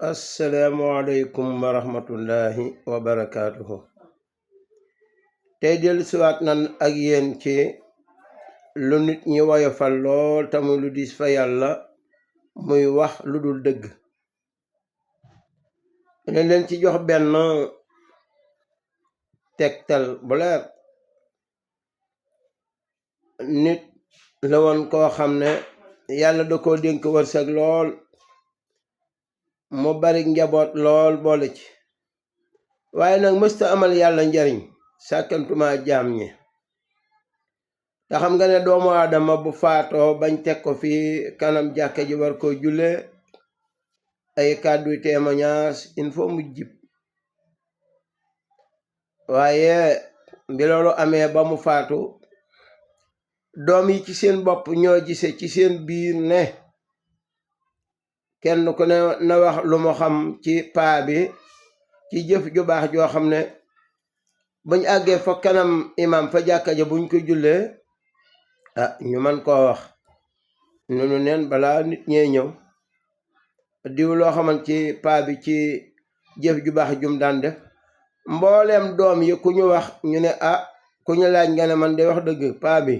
asalaamaaleykum wa rahmatullahi wa barakaatuhu. tey dellu siwaat nan ak yéen ci lu nit ñi woyofal lool tamu lu diis fa yàlla muy wax lu dul dëgg. ne leen ci jox benn tegtal bu leer. nit la woon koo xam ne yàlla da koo dénk wërsëg lool, mu bari njaboot lool boole ci, waaye nag mësta amal yàlla njariñ sàkkantuma jaam ñi. te xam nga ne doomu aadama bu faatoo bañ teg ko fi kanam jàkka ji war koo julle, ay kàddu témoignage il faut mu jib. waaye bi loolu amee ba mu faatu, doom yi ci seen bopp ñoo gise ci seen biir ne kenn ku ne na wax lu mu xam ci paa bi ci jëf ju baax joo xam ne buñ àggee fa kanam imam fa jàkka ja buñ ko jullee ñu man koo wax nunu neen balaa nit ñee ñëw diw loo xaman ci paa bi ci jëf ju baax jum daan def. mbooleem doom yi ku ñu wax ñu ne ku ñu laaj nga ne man de wax dëgg paa bi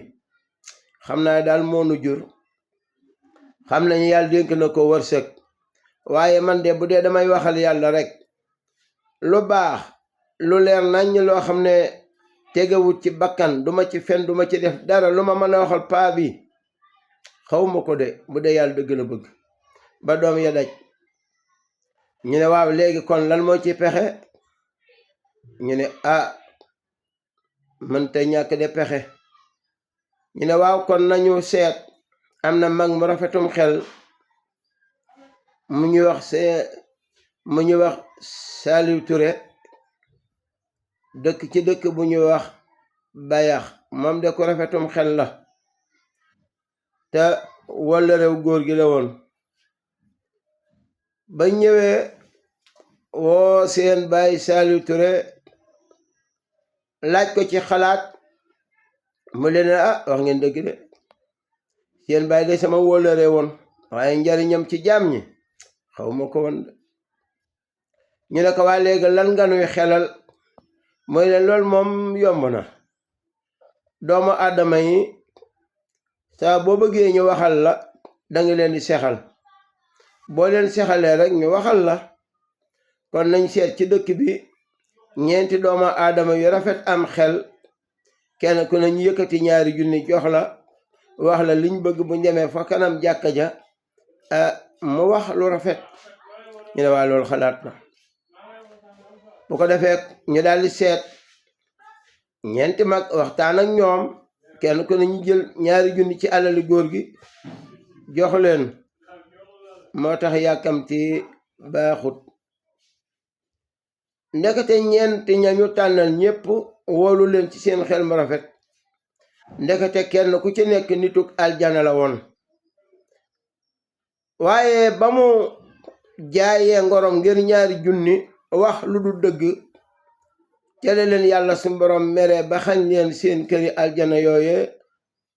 xam naa daal moonu jur, xam nañu yàlla dénk na ko wërsëg, waaye man de bu dee damay waxal yàlla rek lu baax lu leer nañ loo xam ne tegewut ci bakkan, duma ci fen, duma ci def dara, lu ma mën a waxal paa bi xawma ko de bu dee yàlla dëgg la bëgg. ba doom ya daj ñu ne waaw léegi kon lan moo ci pexe, ñu ne mën te ñàkk de pexe. ñu ne waaw kon nañu seet, am na mag mu rafetum xel mu ñuy wax Saliou Touré, dëkk ci dëkk bu ñuy wax Bayax. moom de ku rafetum xel la te walla réew góor gi la woon. ba ñëwee woo seen baay Saliou Touré laaj ko ci xalaat, mu leen wax ngeen dëgg de, seen baay de sama wóllëre woon, waaye njariñam ci jaam ñi xaw ma ko woon de. ñu ne ko waa léegi lan nga nuy xelal, mooy leen loolu moom yomb na. doomu aadama yi saa boo bëggee ñu waxal la danga leen di sexal, boo leen sexalee rek ñu waxal la. kon nañ seet ci dëkk bi ñeenti doomu aadama yu rafet am xel, kenn ku ne ñu yëkkati 2 junni jox la, wax la liñ bëgg bu demee fa kanam jàkka ja mu wax lu rafet. ñu ne waa loolu xalaat na. bu ko defee ñu daal di seet ñeenti mag waxtaan ak ñoom, kenn ku ne ñu jël 2 junni ci alali góor gi jox leen. moo tax yàkkamti baaxut. ndekete ñeenti ñañu tànnal ñépp woolu leen ci seen xel mu rafet, ndekete kenn ku ci nekk nituk aljana la woon. waaye ba mu jaayee ngorom ngir 2 junni wax lu du dëgg, jële leen yàlla su borom mere ba xañ leen seen këri aljana yooye,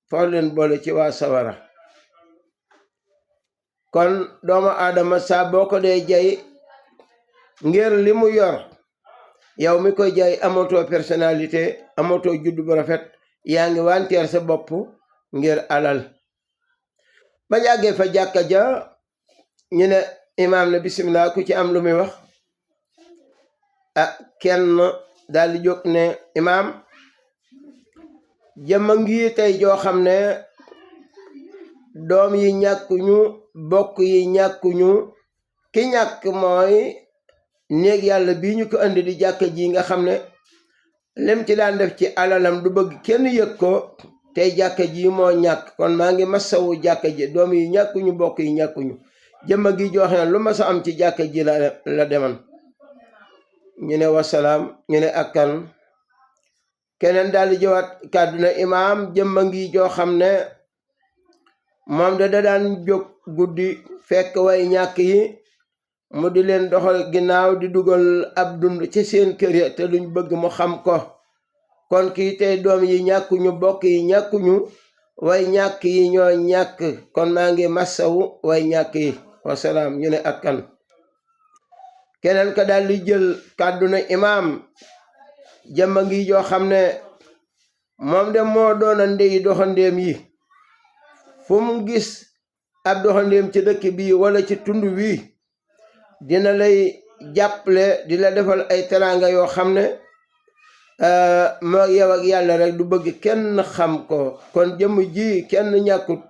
for leen boole ci waa sawara. kon doomu aadama saa boo ko dee jay ngir li mu yor, yow mi koy jaay amatoo personnalité, amatoo judd bu rafet, yaa ngi wanteer sa bopp ngir alal. ba jàggee fa jàkka ja ñu ne imaam ne bismillah, ku ci am lu muy wax. kenn daal di jóg ne imaam, jëmma ngi tey joo xam ne doom yi ñàkkuñu, bokk yi ñàkkuñu, ki ñàkk mooy néeg yàlla bii ñu ko indi di jàkka ji nga xam ne lem ci daan def ci alalam du bëgg kenn yëg ko, tey jàkka ji moo ñàkk. kon maa ngi masawu jàkka ji, doom yi ñàkkuñu, bokk yi ñàkkuñu, jëmma gi joxe lu ma sa am ci jàkka ji la deman. ñu ne wasalaam. ñu ne akkan. keneen daal di jëwaat kàddu ne imaam, jëmma ngi joo xam ne moom da daan jóg guddi fekk way ñàkk yi mu di leen doxal ginnaaw, di dugal ab dund ci seen kër ya te luñ bëgg mu xam ko. kon kii tey doom yi ñàkkuñu, bokk yi ñàkkuñu, way ñàkk yi ñoo ñàkk. kon maa ngi massawu way ñàkk yi. wasalaam. ñu ne akkan. keneen ka daal di jël kàddu na imaam jëmma ngi joo xam ne moom de moo doona ndey doxandéem yi fu mu gis ab doxandéem ci dëkk bii wala ci tund wii dina lay jàppale di la defal ay teraanga yoo xam ne moo yow ak yàlla rek du bëgg kenn xam ko kon jëmm ji kenn ñàkkut